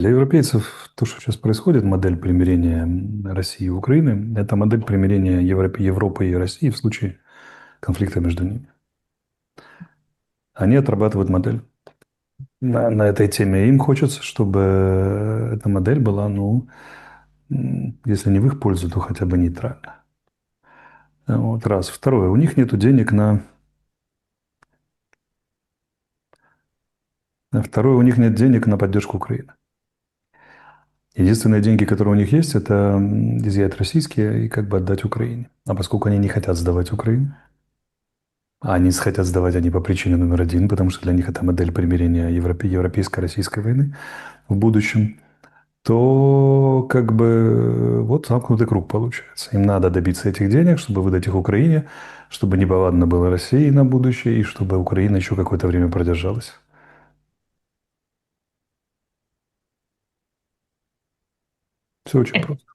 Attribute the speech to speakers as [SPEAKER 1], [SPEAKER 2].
[SPEAKER 1] Для европейцев то, что сейчас происходит, модель примирения России и Украины, это модель примирения Европы и России в случае конфликта между ними. Они отрабатывают модель. На этой теме им хочется, чтобы эта модель была, ну, если не в их пользу, то хотя бы нейтральна. Вот раз. Второе. У них нет денег на... Второе. У них нет денег на поддержку Украины. Единственные деньги, которые у них есть, это изъять российские и как бы отдать Украине. А поскольку они не хотят сдавать Украину, а они хотят сдавать они по причине номер один, потому что для них это модель примирения европейско-российской войны в будущем, то как бы вот замкнутый круг получается. Им надо добиться этих денег, чтобы выдать их Украине, чтобы неповадно было России на будущее, и чтобы Украина еще какое-то время продержалась. Все очень
[SPEAKER 2] Э,
[SPEAKER 1] просто.